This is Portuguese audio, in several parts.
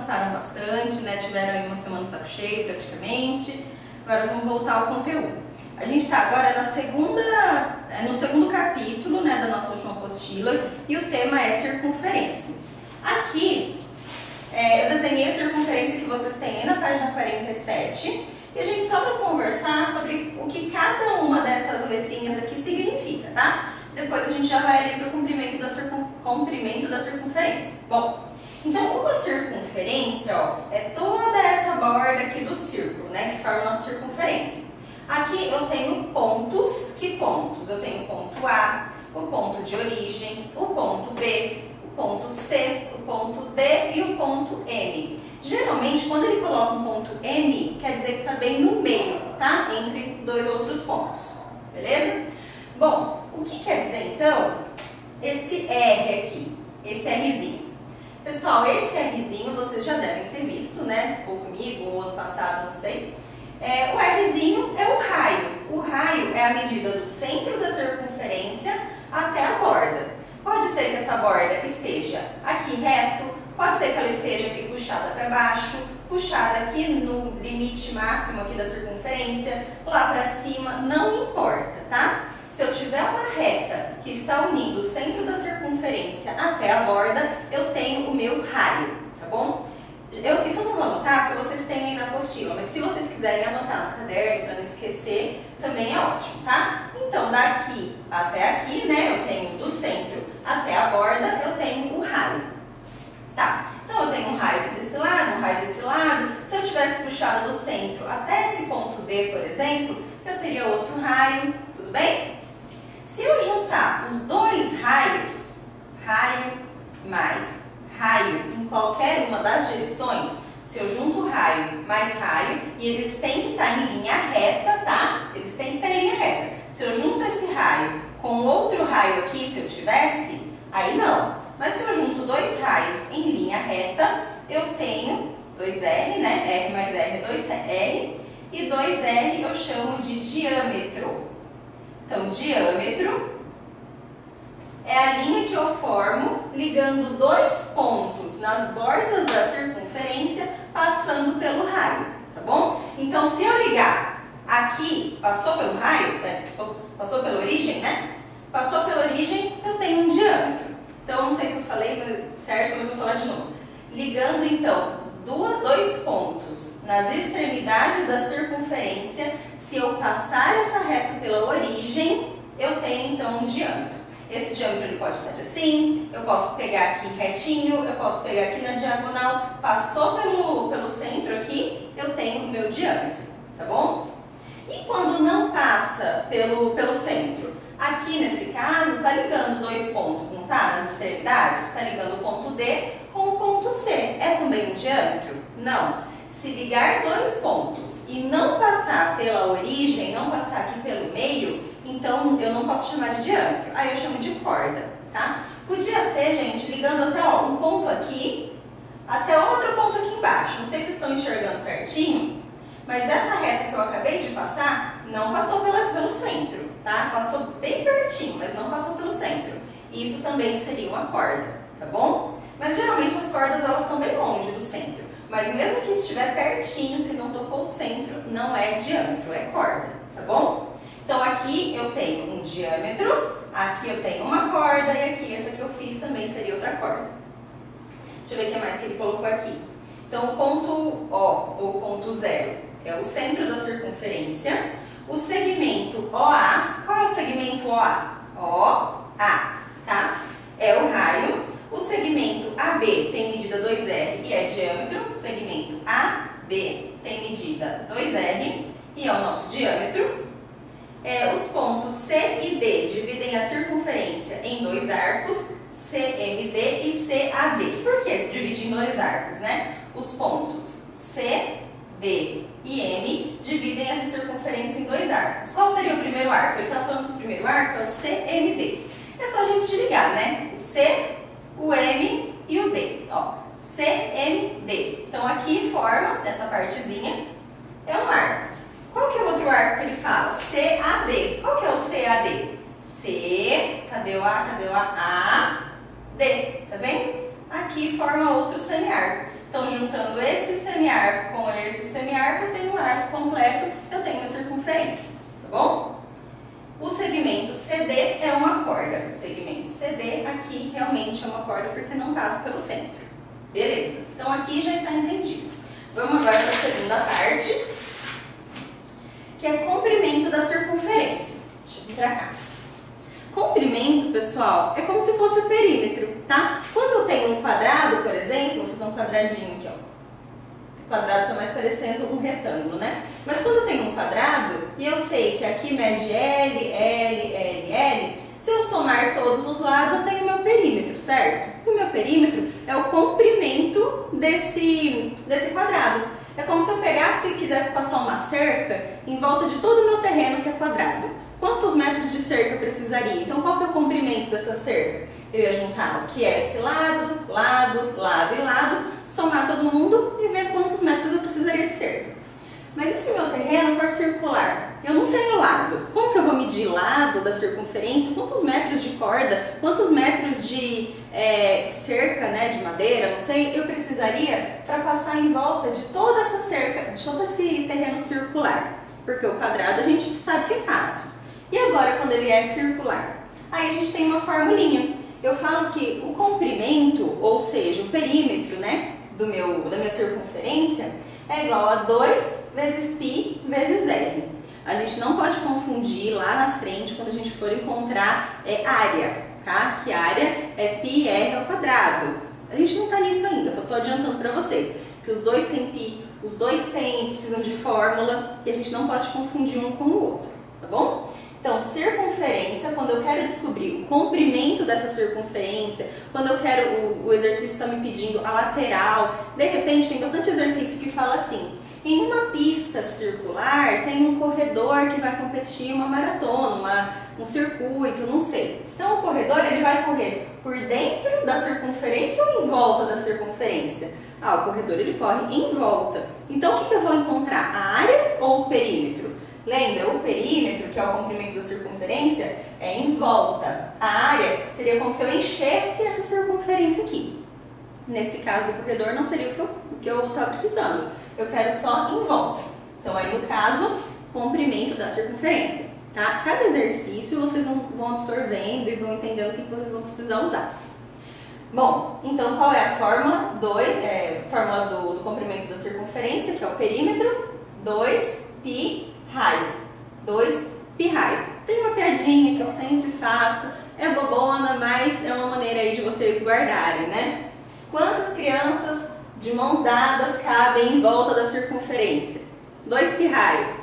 descansaram bastante, né? Tiveram aí uma semana de saco cheio praticamente. Agora vamos voltar ao conteúdo. A gente está agora no segundo capítulo, né, da nossa última apostila e o tema é circunferência. Aqui eu desenhei a circunferência que vocês têm aí na página 47 e a gente só vai conversar sobre o que cada uma dessas letrinhas aqui significa, tá? Depois a gente já vai ali para o comprimento da circunferência. Bom, então uma circunferência, ó, é toda essa borda aqui do círculo, né, que forma a nossa circunferência. Aqui eu tenho pontos. Que pontos? Eu tenho o ponto A, o ponto de origem, o ponto B, o ponto C, o ponto D e o ponto M. Geralmente, quando ele coloca um ponto M, quer dizer que está bem no meio, tá? Entre dois outros pontos, beleza? Bom, o que quer dizer então esse R aqui, esse Rzinho? Pessoal, esse Rzinho vocês já devem ter visto, né? Ou comigo, ou ano passado, não sei. O Rzinho é o raio. O raio é a medida do centro da circunferência até a borda. Pode ser que essa borda esteja aqui reto, pode ser que ela esteja aqui puxada para baixo, puxada aqui no limite máximo aqui da circunferência, lá para cima, não importa, tá? Se eu tiver uma reta que está unindo o centro da circunferência até a borda, eu tenho o meu raio, tá bom? Isso eu não vou anotar porque vocês têm aí na apostila, mas se vocês quiserem anotar no caderno para não esquecer, também é ótimo, tá? Então, daqui até aqui, né, eu tenho do centro até a borda, eu tenho o raio. Tá, então eu tenho um raio aqui desse lado, um raio desse lado. Se eu tivesse puxado do centro até esse ponto D, por exemplo, eu teria outro raio, tudo bem? Se eu juntar os dois raios, raio mais raio em qualquer uma das direções, se eu junto raio mais raio, e eles têm que estar em linha reta, tá? Eles têm que estar em linha reta. Se eu junto esse raio com outro raio aqui, se eu tivesse, aí não. Mas se eu junto dois raios em linha reta, eu tenho 2R, né? R mais R é 2R, e 2R eu chamo de diâmetro. Então, diâmetro é a linha que eu formo ligando dois pontos nas bordas da circunferência, passando pelo raio, tá bom? Então, se eu ligar aqui, passou pelo raio, passou pela origem, né? Passou pela origem, eu tenho um diâmetro. Então, não sei se eu falei certo, mas vou falar de novo. Ligando, então, dois pontos nas extremidades da circunferência, se eu passar essa reta pela origem, eu tenho, então, um diâmetro. Esse diâmetro ele pode estar assim, eu posso pegar aqui retinho, eu posso pegar aqui na diagonal, passou pelo centro aqui, eu tenho o meu diâmetro, tá bom? E quando não passa pelo centro? Aqui nesse caso, está ligando dois pontos, não está? Nas extremidades, está ligando o ponto D com o ponto C. É também um diâmetro? Não. Se ligar dois pontos e não passar pela origem, não passar aqui pelo meio, então eu não posso chamar de diâmetro. Aí eu chamo de corda, tá? Podia ser, gente, ligando até um ponto aqui, até outro ponto aqui embaixo. Não sei se vocês estão enxergando certinho, mas essa reta que eu acabei de passar não passou pelo centro, tá? Passou bem pertinho, mas não passou pelo centro. Isso também seria uma corda, tá bom? Mas geralmente as cordas elas estão bem longe do centro. Mas mesmo que estiver pertinho, se não tocou o centro, não é diâmetro, é corda, tá bom? Então aqui eu tenho um diâmetro, aqui eu tenho uma corda e aqui essa que eu fiz também seria outra corda. Deixa eu ver o que mais que ele colocou aqui. Então o ponto O, ou ponto zero, é o centro da circunferência. O segmento OA, qual é o segmento OA? OA, tá? É o raio. O segmento AB tem medida 2R e é diâmetro. O segmento AB tem medida 2R e é o nosso diâmetro. Os pontos C e D dividem a circunferência em dois arcos, CMD e CAD. Por que dividir em dois arcos, né? Os pontos C, D e M dividem essa circunferência em dois arcos. Qual seria o primeiro arco? Ele está falando que o primeiro arco é o CMD. É só a gente ligar, né? O C, o M e o D. Ó, CMD. Então aqui forma, essa partezinha, é um arco. Qual que é o outro arco que ele fala? CAD. Qual que é o CAD? C, cadê o A? Cadê o A? A, D. Tá vendo? Aqui forma outro semiarco. Então, juntando esse semiarco com esse semiarco, eu tenho um arco completo, eu tenho uma circunferência, tá bom? O segmento CD é uma corda. O segmento CD aqui realmente é uma corda porque não passa pelo centro. Beleza? Então aqui já está entendido. Vamos agora para a segunda parte, que é comprimento da circunferência. Deixa eu vir para cá. Comprimento, pessoal, é como se fosse o perímetro, tá? Quando eu tenho um quadrado, por exemplo, vou fazer um quadradinho aqui, ó. Esse quadrado está mais parecendo um retângulo, né? Mas quando eu tenho um quadrado, e eu sei que aqui mede L, L, L, L, se eu somar todos os lados, eu tenho meu perímetro, certo? O meu perímetro é o comprimento desse quadrado. É como se eu pegasse e quisesse passar uma cerca em volta de todo o meu terreno que é quadrado. Quantos metros de cerca eu precisaria? Então, qual que é o comprimento dessa cerca? Eu ia juntar o que é esse lado, lado, lado e lado, somar todo mundo e ver quantos metros eu precisaria de cerca. Mas e se o meu terreno for circular? Eu não tenho lado. Como que eu vou medir lado da circunferência? Quantos metros de corda? Quantos metros de cerca, né, de madeira, não sei, eu precisaria para passar em volta de toda essa cerca, de todo esse terreno circular? Porque o quadrado a gente sabe que é fácil. E agora, quando ele é circular? Aí a gente tem uma formulinha. Eu falo que o comprimento, ou seja, o perímetro, né, da minha circunferência, é igual a 2 vezes π vezes L. A gente não pode confundir lá na frente, quando a gente for encontrar área, tá? Que área é πr ao quadrado. A gente não está nisso ainda, só estou adiantando para vocês que os dois têm π, os dois precisam de fórmula e a gente não pode confundir um com o outro, tá bom? Então, circunferência, quando eu quero descobrir o comprimento dessa circunferência, quando eu quero, o exercício está me pedindo a lateral, de repente tem bastante exercício que fala assim, em uma pista circular tem um corredor que vai competir uma maratona, um circuito, não sei. Então, o corredor ele vai correr por dentro da circunferência ou em volta da circunferência? Ah, o corredor ele corre em volta. Então, o que eu vou encontrar? A área ou o perímetro? Lembra, o perímetro, que é o comprimento da circunferência, é em volta. A área seria como se eu enchesse essa circunferência aqui. Nesse caso do corredor não seria o que eu estava precisando. Eu quero só em volta. Então aí no caso, comprimento da circunferência. Tá? Cada exercício vocês vão absorvendo e vão entendendo o que vocês vão precisar usar. Bom, então qual é a fórmula? Fórmula do comprimento da circunferência, que é o perímetro, 2π raio. 2π raio. Tem uma piadinha que eu sempre faço, é bobona, mas é uma maneira aí de vocês guardarem, né? Quantas crianças de mãos dadas cabem em volta da circunferência? 2π raio.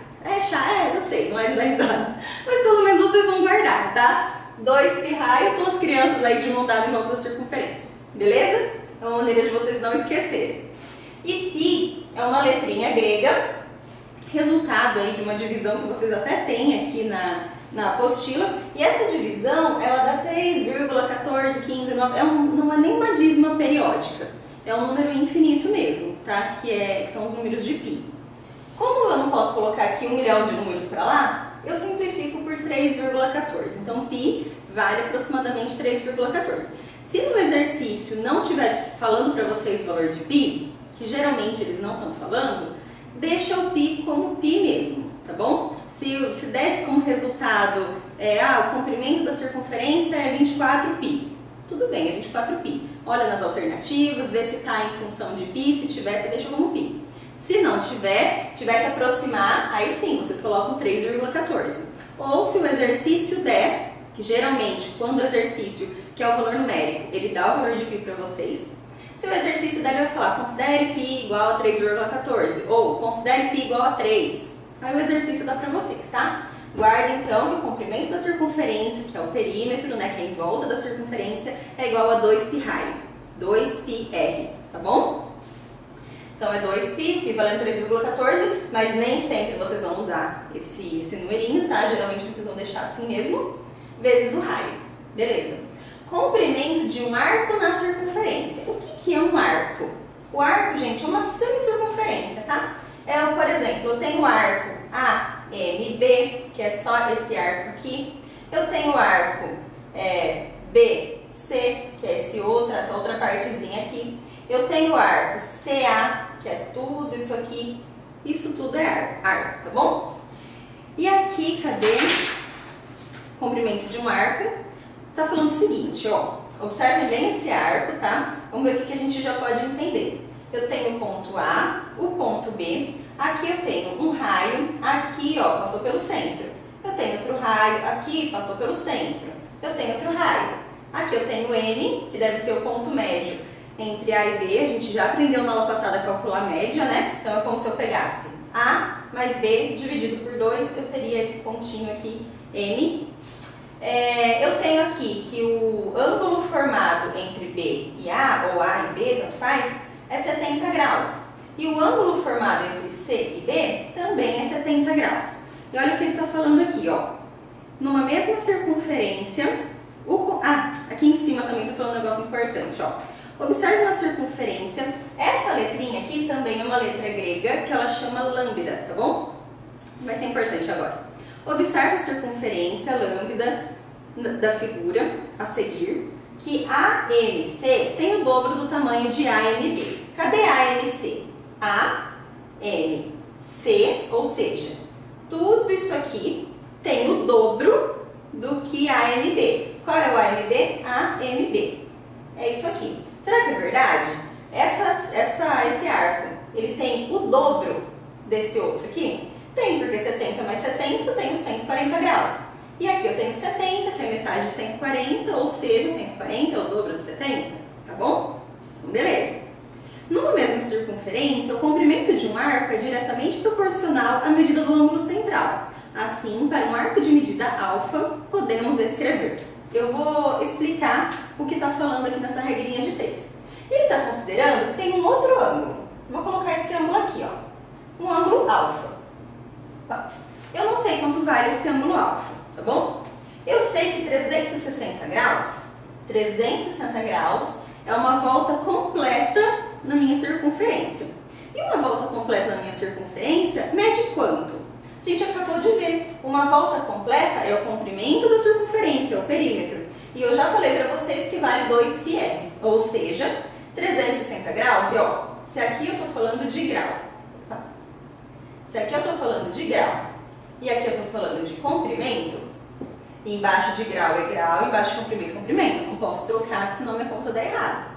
Eu sei, não é de dar risada, mas pelo menos vocês vão guardar, tá? 2π raio são as crianças aí de mão dada em volta da circunferência, beleza? É uma maneira de vocês não esquecerem. E π é uma letrinha grega, resultado aí de uma divisão que vocês até têm aqui na apostila, e essa divisão ela dá 3,14159, não é nem uma dízima periódica, é um número infinito mesmo, tá? Que são os números de π. Como eu não posso colocar aqui 1 milhão de números para lá, eu simplifico por 3,14, então π vale aproximadamente 3,14. Se no exercício não estiver falando para vocês o valor de π, que geralmente eles não estão falando, deixa o π como π mesmo, tá bom? Se der como resultado, o comprimento da circunferência é 24π, tudo bem, é 24π. Olha nas alternativas, vê se está em função de π, se tiver, você deixa como π. Se não tiver que aproximar, aí sim, vocês colocam 3,14. Ou se o exercício der, que geralmente, quando o exercício, que é o valor numérico, ele dá o valor de π para vocês, se o exercício dele vai falar, considere π igual a 3,14 ou considere π igual a 3, aí o exercício dá para vocês, tá? Guarda então que o comprimento da circunferência, que é o perímetro, né, que é em volta da circunferência, é igual a 2π raio, 2πr, tá bom? Então é 2π, π valendo 3,14, mas nem sempre vocês vão usar esse numerinho, tá? Geralmente vocês vão deixar assim mesmo, vezes o raio, beleza? Comprimento de um arco na circunferência. O que é um arco? O arco, gente, é uma semicircunferência, tá? Por exemplo, eu tenho o arco AMB, que é só esse arco aqui. Eu tenho o arco BC, que é essa outra partezinha aqui. eu tenho o arco CA, que é tudo isso aqui, isso tudo é arco, tá bom? E aqui, cadê? Comprimento de um arco, tá falando o seguinte, ó, observe bem esse arco, tá? Vamos ver o que a gente já pode entender. Eu tenho o ponto A, o ponto B, aqui eu tenho um raio, aqui, ó, passou pelo centro. Eu tenho outro raio, aqui passou pelo centro. Eu tenho outro raio. Aqui eu tenho M, que deve ser o ponto médio entre A e B. A gente já aprendeu na aula passada a calcular a média, né? Então é como se eu pegasse A mais B dividido por 2, eu teria esse pontinho aqui, M. Eu tenho aqui que o ângulo formado entre B e A, ou A e B, tanto faz, é 70 graus. E o ângulo formado entre C e B também é 70 graus. E olha o que ele está falando aqui, ó. Numa mesma circunferência, aqui em cima também está falando um negócio importante, ó. Observe na circunferência, essa letrinha aqui também é uma letra grega que ela chama lambda, tá bom? Vai ser importante agora. Observe a circunferência lambda da figura a seguir, que AMC tem o dobro do tamanho de AMB. Cadê AMC? AMC, ou seja, tudo isso aqui tem o dobro do que AMB. Qual é o AMB? AMB. É isso aqui. Será que é verdade? Esse arco, ele tem o dobro desse outro aqui? Tem, porque 70 mais 70 tem os 140 graus. E aqui eu tenho 70, que é metade de 140, ou seja, 140 é o dobro de 70, tá bom? Então, beleza. Numa mesma circunferência, o comprimento de um arco é diretamente proporcional à medida do ângulo central. Assim, para um arco de medida alfa, podemos escrever. Eu vou explicar o que está falando aqui nessa regrinha de 3. Ele está considerando que tem um outro ângulo. Vou colocar esse ângulo aqui, ó. Um ângulo alfa. Eu não sei quanto vale esse ângulo alfa, tá bom? Eu sei que 360 graus é uma volta completa na minha circunferência. E uma volta completa na minha circunferência mede quanto? A gente acabou de ver, uma volta completa é o comprimento da circunferência, é o perímetro. E eu já falei para vocês que vale 2πr, ou seja, 360 graus, e ó, se aqui eu estou falando de grau, se aqui eu estou falando de grau, e aqui eu estou falando de comprimento, e embaixo de grau é grau, embaixo de comprimento, comprimento. Eu não posso trocar, senão minha conta dá errado.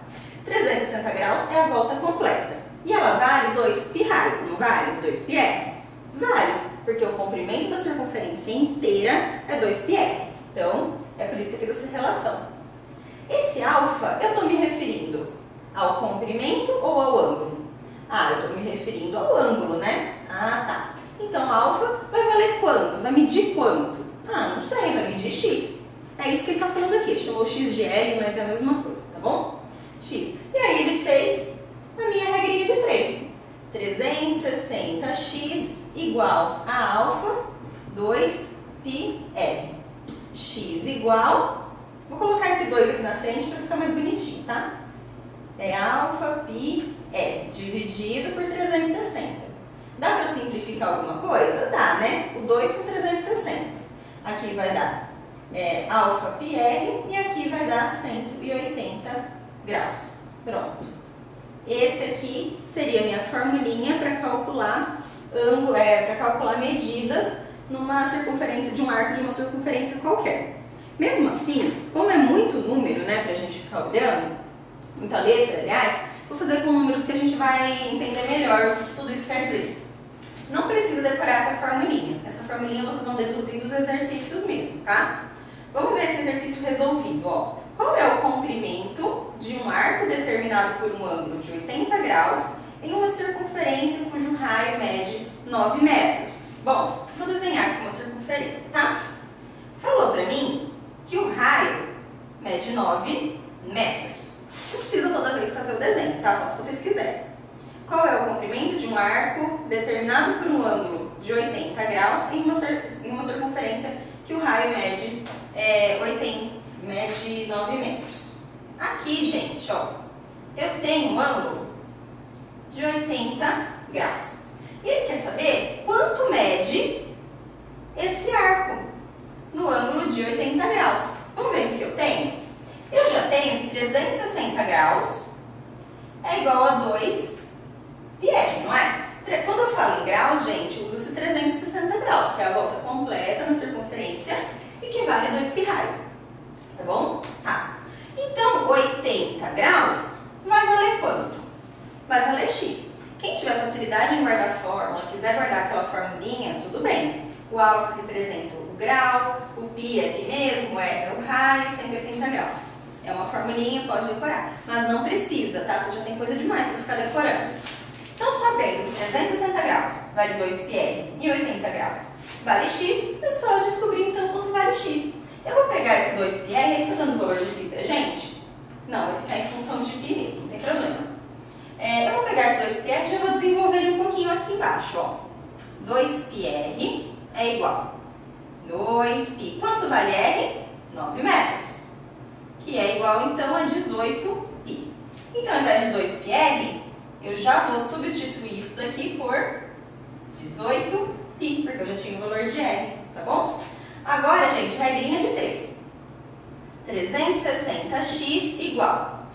360 graus é a volta completa. E ela vale 2π raio, não vale? 2πr? Vale, porque o comprimento da circunferência inteira é 2πr. Então, é por isso que eu fiz essa relação. Esse alfa, eu estou me referindo ao comprimento ou ao ângulo? Eu estou me referindo ao ângulo, né? Tá. Então, alfa vai valer quanto? Vai medir quanto? Não sei, vai medir x. É isso que ele está falando aqui. Ele chamou x de L, mas é a mesma coisa, tá bom? X. E aí ele fez a minha regrinha de 3. 360x igual a alfa 2πr. X igual... Vou colocar esse 2 aqui na frente para ficar mais bonitinho, tá? É alfa πr dividido por 360. Dá para simplificar alguma coisa? Dá, né? O 2 com 360. Aqui vai dar alfa πr e aqui vai dar 180 graus. Pronto. Esse aqui seria a minha formulinha para calcular medidas numa circunferência de um arco de uma circunferência qualquer. Mesmo assim, como é muito número, né, para a gente ficar olhando, muita letra, aliás, vou fazer com números que a gente vai entender melhor o que tudo isso quer dizer. Não precisa decorar essa formulinha. Essa formulinha vocês vão deduzir dos exercícios mesmo, tá? Vamos ver esse exercício resolvido, ó. Qual é o comprimento de um arco determinado por um ângulo de 80 graus em uma circunferência cujo raio mede 9 metros? Bom, vou desenhar aqui uma circunferência, tá? Falou pra mim que o raio mede 9 metros. Não precisa toda vez fazer o desenho, tá? Só se vocês quiserem. Qual é o comprimento de um arco determinado por um ângulo de 80 graus em uma circunferência que o raio mede 9 metros? Aqui, gente, ó, eu tenho um ângulo de 80 graus. E ele quer saber quanto mede esse arco no ângulo de 80 graus. Vamos ver o que eu tenho? Eu já tenho 360 graus é igual a 2 πr, não é? Quando eu falo em graus, gente, usa-se 360 graus, que é a volta completa na circunferência e que vale 2 π raio. Tá bom? Tá. Então, 80 graus vai valer quanto? Vai valer x. Quem tiver facilidade em guardar fórmula, quiser guardar aquela formulinha, tudo bem. O alfa representa o grau, o π aqui mesmo é o raio, 180 graus. É uma formulinha, pode decorar. Mas não precisa, tá? Você já tem coisa demais para ficar decorando. Então, sabendo que 360 graus vale 2 πr e 80 graus vale x, é só eu descobrir então quanto vale x. Eu vou pegar esse 2 πr, aí tá dando valor de π pra gente? Não, vai ficar em função de π mesmo, não tem problema. Eu vou pegar esse 2 πr e já vou desenvolver ele um pouquinho aqui embaixo, ó. 2 πr é igual a 2 π. Quanto vale r? 9 metros. Que é igual, então, a 18 π. Então, ao invés de 2 πr, eu já vou substituir isso daqui por 18 π, porque eu já tinha o valor de r, tá bom? Agora, gente, regrinha de 3. 360x igual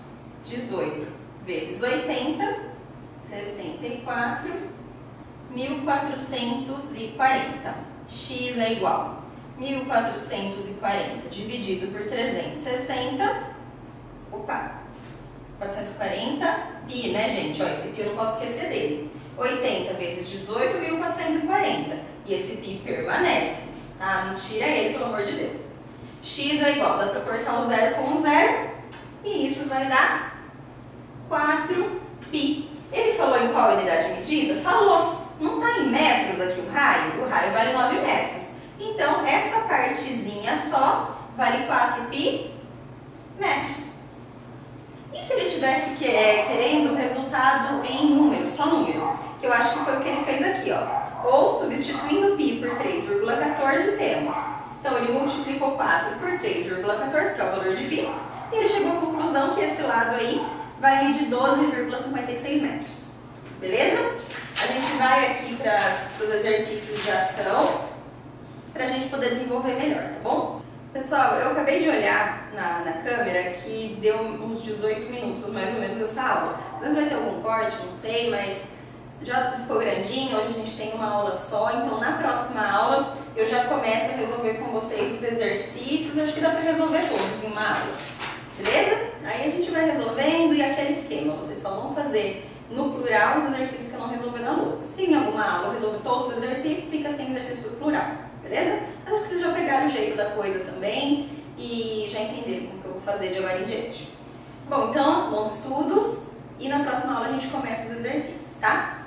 18 vezes 80, 64, 1440. X é igual a 1440 dividido por 360, opa, 440 π, né, gente? Ó, esse π eu não posso esquecer dele. 80 vezes 18, 1440. E esse π permanece, tá? Não tira ele, pelo amor de Deus. X é igual, dá pra cortar o zero com o zero. E isso vai dar 4π. Ele falou em qual unidade de medida? Falou. Não está em metros aqui o raio? O raio vale 9 metros. Então, essa partezinha só vale 4π metros. E se ele estivesse querendo o resultado em número, só número? Que eu acho que foi o que ele fez aqui, ó. Ou substituindo π por 3,14 temos. Então, ele multiplicou 4 por 3,14, que é o valor de π. E ele chegou à conclusão que esse lado aí vai medir 12,56 metros. Beleza? A gente vai aqui para os exercícios de ação, para a gente poder desenvolver melhor, tá bom? Pessoal, eu acabei de olhar na câmera que deu uns 18 minutos mais ou menos essa aula. Às vezes vai ter algum corte, não sei, mas já ficou grandinho, hoje a gente tem uma aula só, então na próxima aula eu já começo a resolver com vocês os exercícios, acho que dá para resolver todos em uma aula, beleza? Aí a gente vai resolvendo e aquele esquema, vocês só vão fazer no plural os exercícios que eu não resolver na lousa. Se em alguma aula eu resolver todos os exercícios, fica sem exercício por plural, beleza? Acho que vocês já pegaram o jeito da coisa também e já entenderam como que eu vou fazer de agora em diante. Bom, então, bons estudos e na próxima aula a gente começa os exercícios, tá?